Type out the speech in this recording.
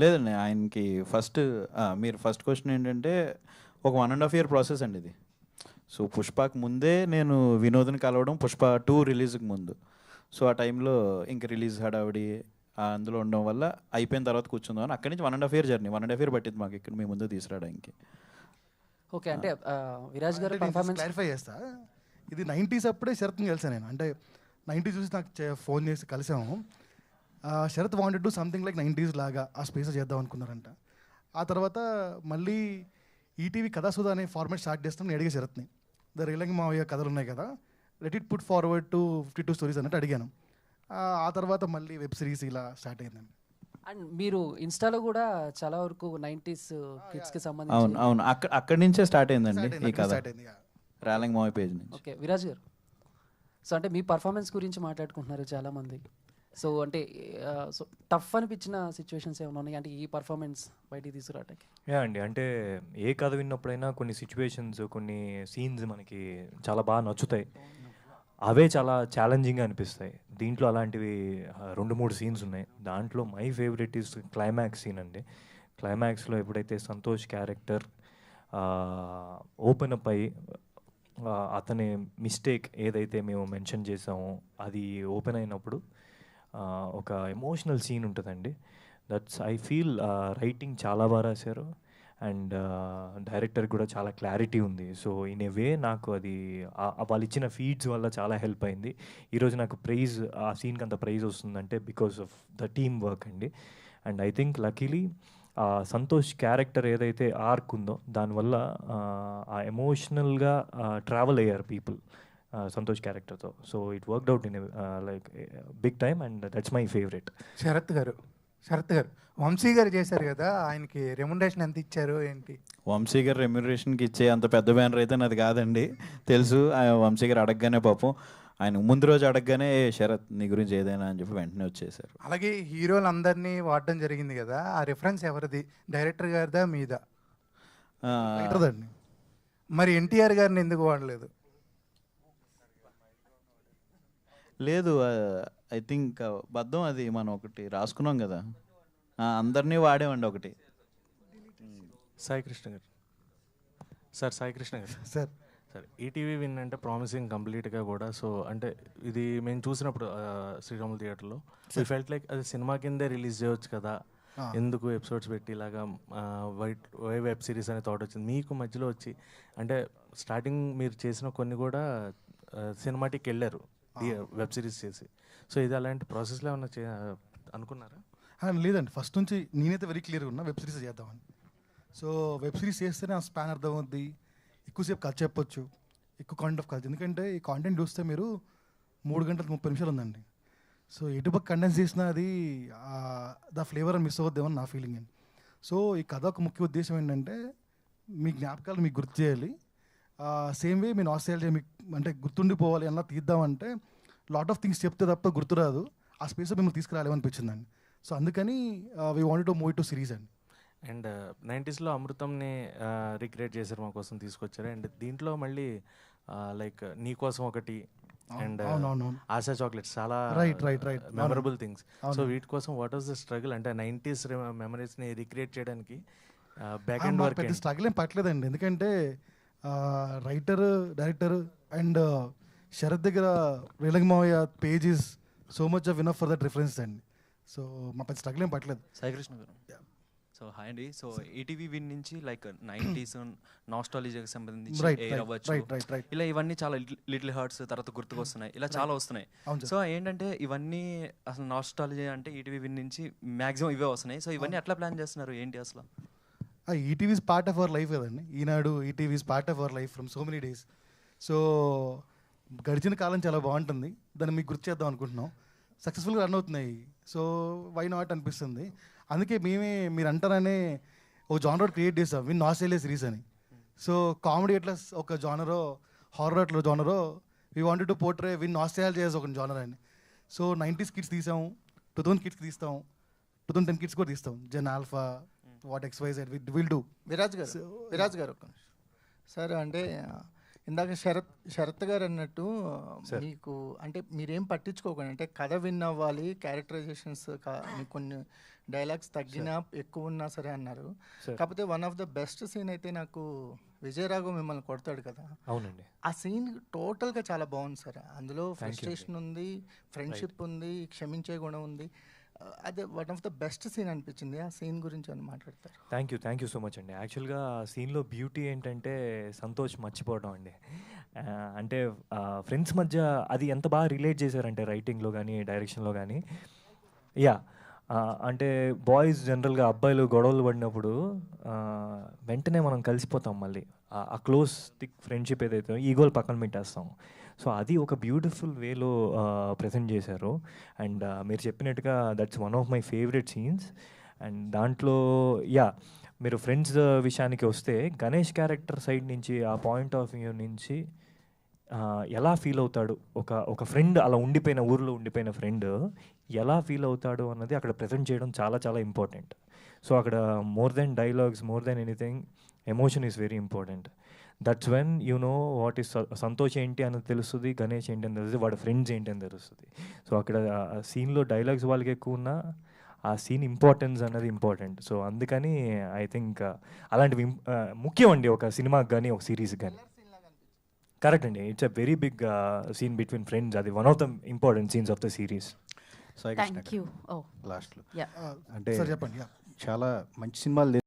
లేదండి ఆయనకి ఫస్ట్ మీరు ఫస్ట్ క్వశ్చన్ ఏంటంటే ఒక 1.5 year ప్రాసెస్ అండి ఇది. సో పుష్పకి ముందే నేను వినోద్ని కలవడం పుష్ప 2 రిలీజ్కి ముందు. సో ఆ టైంలో ఇంక రిలీజ్ హడావిడి అందులో ఉండడం వల్ల అయిపోయిన తర్వాత కూర్చుందాం అక్కడి నుంచి 1.5 year జర్నీ 1.5 year పట్టింది మాకు ఇక్కడ మీ ముందు తీసుకురావడానికి. ఓకే, అంటే విరాజ్ గారు పర్ఫార్మెన్స్ క్లారిఫై చేస్తా. ఇది 90s అప్పుడే శరత్ని కలిసాను నేను. అంటే 90s చూసి నాకు ఫోన్ చేసి కలిసాము. Sharath wanted to something like 90s లాగా ఆ స్పేస్ చేద్దాం అనుకున్నారంట. ఆ తర్వాత మళ్ళీ ఈటీవీ కథాసుధ అనే ఫార్మాట్ స్టార్ట్ చేస్తాం నేను అడిగే శరత్ని. రియలింగ్ మావయ్య కథలు ఉన్నాయి కదా, let it put forward to 52 stories అన్నట్టు అడిగాను. ఆ తర్వాత మళ్ళీ వెబ్ సిరీస్ ఇలా స్టార్ట్ అయిందండి. అండ్ మీరు ఇన్స్టాలో కూడా చాలా వరకు 90s కిడ్స్కి సంబంధించి అవును అవును అక్కడి నుంచే స్టార్ట్ అయిందండి ఈ కథ, స్టార్ట్ అయింది. ర్యాలింగ్ మావీ పేజ్ నుంచి. ఓకే విరాజ్ గారు, సో అంటే మీ పర్ఫార్మెన్స్ గురించి మాట్లాడుకుంటున్నారు చాలామంది. సో అంటే సో టఫ్ అనిపించిన సిచ్యువేషన్స్ ఏమైనా ఉన్నాయి అంటే ఈ పర్ఫార్మెన్స్ బయటికి తీసుకురావడానికి? యా అండి, అంటే ఏ కథ విన్నప్పుడైనా కొన్ని సిచ్యువేషన్స్ కొన్ని సీన్స్ మనకి చాలా బాగా నచ్చుతాయి, అవే చాలా ఛాలెంజింగ్గా అనిపిస్తాయి. దీంట్లో అలాంటివి 2-3 సీన్స్ ఉన్నాయి. దాంట్లో my favourite is climax scene అండి. క్లైమాక్స్లో ఎప్పుడైతే సంతోష్ క్యారెక్టర్ ఓపెన్ అప్ అయ్యి అతని మిస్టేక్ ఏదైతే మేము మెన్షన్ చేసామో అది ఓపెన్ అయినప్పుడు ఒక ఎమోషనల్ సీన్ ఉంటుందండి. దట్స్ ఐ ఫీల్ రైటింగ్ చాలా బాగా రాశారు అండ్ డైరెక్టర్ కూడా చాలా క్లారిటీ ఉంది. సో ఇన్ ఏ వే నాకు అది వాళ్ళు ఇచ్చిన ఫీడ్స్ వల్ల చాలా హెల్ప్ అయింది. ఈరోజు నాకు ప్రైజ్ ఆ సీన్కి అంత ప్రైజ్ వస్తుందంటే because of the team work అండి. And I think luckily Santosh character ఏదైతే ఆర్క్ ఉందో దానివల్ల ఆ ఎమోషనల్గా ట్రావెల్ అయ్యారు పీపుల్ సంతోష్ క్యారెక్టర్తో. So it worked out in like big time and that's my favourite. Sarath గారు వంశీ గారు చేశారు కదా, ఆయనకి రెమ్యునరేషన్ ఎంత ఇచ్చారు ఏంటి? వంశీ గారు రెమ్యునరేషన్కి ఇచ్చే అంత పెద్ద బ్యానర్ అయితే నాది కాదండి, తెలుసు. వంశీ గారు అడగగానే పాపం ఆయన ముందు రోజు అడగగానే శరత్ నీ గురించి ఏదైనా అని చెప్పి వెంటనే వచ్చేసారు. అలాగే హీరోలు అందరినీ వాడడం జరిగింది కదా, ఆ రిఫరెన్స్ ఎవరిది? డైరెక్టర్ గారిదా మీదా? రైటర్దండి. మరి ఎన్టీఆర్ గారిని ఎందుకు వాడలేదు? లేదు, ఐ థింక్ బద్దం అది మనం ఒకటి రాసుకున్నాం కదా, అందరినీ వాడేవండి ఒకటి. సాయికృష్ణ గారు సార్ ఈటీవీ విన్ అంటే ప్రామిసింగ్ కంప్లీట్గా కూడా. సో అంటే ఇది మేము చూసినప్పుడు శ్రీరాములు థియేటర్లో ఫెల్ట్ లైక్ అది సినిమా కిందే రిలీజ్ చేయవచ్చు కదా, ఎందుకు ఎపిసోడ్స్ పెట్టి ఇలాగా వెబ్ సిరీస్ అనే థాట్ వచ్చింది మీకు మధ్యలో వచ్చి. అంటే స్టార్టింగ్ మీరు చేసిన కొన్ని కూడా సినిమాటిక్ వెళ్ళారు వెబ్ సిరీస్ చేసి. సో ఇది అలాంటి ప్రాసెస్లో ఏమన్నా అనుకున్నారా? లేదండి, ఫస్ట్ నుంచి నేనైతే వెరీ క్లియర్గా ఉన్నా వెబ్ సిరీస్ చేద్దామని. సో వెబ్ సిరీస్ చేస్తేనే ఆ స్పాన్ అర్థమవుద్ది, ఎక్కువసేపు కథ చెప్పొచ్చు, ఎక్కువ కాంటెంట్ ఆఫ్ కథ. ఎందుకంటే ఈ కాంటెంట్ చూస్తే మీరు 3 గంటల 30 నిమిషాలు ఉందండి. సో ఎటుపక్క కండెన్స్ చేసినా అది ద ఫ్లేవర్ అని మిస్ అవుద్దేమని నా ఫీలింగ్ అండి. సో ఈ కథ ఒక ముఖ్య ఉద్దేశం ఏంటంటే మీ జ్ఞాపకాలు మీకు గుర్తు చేయాలి, సేమ్ వే మీ నాస్టాల్జియా మీకు అంటే గుర్తుండిపోవాలి అలా తీద్దామంటే లాట్ ఆఫ్ థింగ్స్ చెప్తే తప్ప గుర్తురాదు, ఆ స్పేస్ మిమ్మల్ని తీసుకురాలేమనిపించిందండి. సో అందుకని we wanted to move to series అండి. అండ్ 90sలో అమృతంని రిక్రియేట్ చేశారు, మా కోసం తీసుకొచ్చారు. అండ్ దీంట్లో మళ్ళీ లైక్ నీ కోసం ఒకటి అండ్ ఆశా చాక్లెట్స్ చాలా మెమరబుల్ థింగ్స్. సో వీటి కోసం వాట్ వాస్ ద స్ట్రగుల్? అంటే 90s మెమరీస్ని రిక్రియేట్ చేయడానికి బ్యాక్ అండ్ వర్క్ పెద్ద స్ట్రగుల్ ఏం పట్టలేదండి, ఎందుకంటే రైటర్ డైరెక్టర్ అండ్ శరత్ దగ్గర రియలింగ్ మావయ్య page is so much of enough for that reference అండి. సో మా పెద్ద స్ట్రగుల్ ఏం పట్టలేదు. సాయికృష్ణ గారు, సో హాయ్ అండి. సో ఈటీవీ విన్ నుంచి లైక్ 90s నాస్టాలజీకి సంబంధించి ఎయిర్ అవ్వచ్చు, ఇలా ఇవన్నీ చాలా లిటిల్ హార్ట్స్ తర్వాత గుర్తుకొస్తున్నాయి, ఇలా చాలా వస్తున్నాయి. సో ఏంటంటే ఇవన్నీ అసలు నాస్టాలజీ అంటే ఈటీవీ విన్ నుంచి మ్యాక్సిమం ఇవే వస్తున్నాయి. సో ఇవన్నీ ఎట్లా ప్లాన్ చేస్తున్నారు ఏంటి అసలు? ETV is part of our life కదండి, Eenadu ETV is part of our life from so many days. So గడిచిన కాలం చాలా బాగుంటుంది, దాన్ని మీకు గుర్తు చేద్దాం అనుకుంటున్నాం. సక్సెస్ఫుల్గా రన్ అవుతున్నాయి, సో వై నాట్ అనిపిస్తుంది. అందుకే మీరు అంటారనే ఒక జానర్ క్రియేట్ చేస్తాం, విన్ ఆస్ట్రేలియా సిరీస్ అని. సో కామెడీ ఎట్లా ఒక జానరో, హారర్ అట్లా జానరో, we wanted to portray win Australia ఒక జానర్ అని. సో 90s కిడ్స్ తీసాము, 2000 కిడ్స్ తీస్తాం, 2010 కిడ్స్ కూడా తీస్తాం. Gen alpha, what XYZ will do. Viraj గారు సార్, అంటే ఇందాక శరత్ గారు అన్నట్టు మీకు అంటే మీరేం పట్టించుకోకండి, అంటే కథ విన్ అవ్వాలి, క్యారెక్టరైజేషన్స్ మీకు కొన్ని డైలాగ్స్ తగ్గినా ఎక్కువ ఉన్నా సరే అన్నారు. కాకపోతే one of the best scene అయితే నాకు విజయరాఘవ్ మిమ్మల్ని కొడతాడు కదా, అవునండి. ఆ సీన్ టోటల్గా చాలా బాగుంది సార్. అందులో ఫ్రస్ట్రేషన్ ఉంది, ఫ్రెండ్షిప్ ఉంది, క్షమించే గుణం ఉంది. అదే one of the best scene అనిపించింది. ఆ సీన్ గురించి అని మాట్లాడతారు. థ్యాంక్ యూ సో మచ్ అండి. యాక్చువల్గా సీన్లో బ్యూటీ ఏంటంటే సంతోష్ మర్చిపోవడం అండి. అంటే ఫ్రెండ్స్ మధ్య అది ఎంత బాగా రిలేట్ చేశారంటే రైటింగ్లో కానీ డైరెక్షన్లో కానీ. యా, అంటే బాయ్స్ జనరల్గా అబ్బాయిలు గొడవలు పడినప్పుడు వెంటనే మనం కలిసిపోతాం మళ్ళీ. ఆ క్లోజ్ థిక్ ఫ్రెండ్షిప్ ఏదైతే ఈగోలు పక్కన పెట్టేస్తాం. సో అది ఒక బ్యూటిఫుల్ వేలో ప్రజెంట్ చేశారు. అండ్ మీరు చెప్పినట్టుగా that's one of my favourite scenes. And దాంట్లో యా, మీరు ఫ్రెండ్స్ విషయానికి వస్తే గణేష్ క్యారెక్టర్ సైడ్ నుంచి ఆ పాయింట్ ఆఫ్ వ్యూ నుంచి ఎలా ఫీల్ అవుతాడు, ఒక ఫ్రెండ్ అలా ఉండిపోయిన ఊరిలో ఉండిపోయిన ఫ్రెండ్ ఎలా ఫీల్ అవుతాడు అన్నది అక్కడ ప్రజెంట్ చేయడం చాలా చాలా ఇంపార్టెంట్. సో అక్కడ more than dialogues, more than anything, emotion is very important. That's when you know what is Santosh ఏంటి అన్నది తెలుస్తుంది, గణేష్ ఏంటి అని తెలుస్తుంది, వాడి ఫ్రెండ్స్ ఏంటి అని తెలుస్తుంది. సో అక్కడ సీన్లో డైలాగ్స్ వాళ్ళకి ఎక్కువ ఉన్నా ఆ సీన్ ఇంపార్టెన్స్ అన్నది ఇంపార్టెంట్. సో అందుకని ఐ థింక్ అలాంటివి ముఖ్యం అండి ఒక సినిమాకి కానీ ఒక సిరీస్కి కానీ. కరెక్ట్ అండి, it's a very big scene between friends. అది one of the important scenes of the series. Thank you. లాస్ట్లో అంటే చెప్పండి. చాలా మంచి సినిమాలు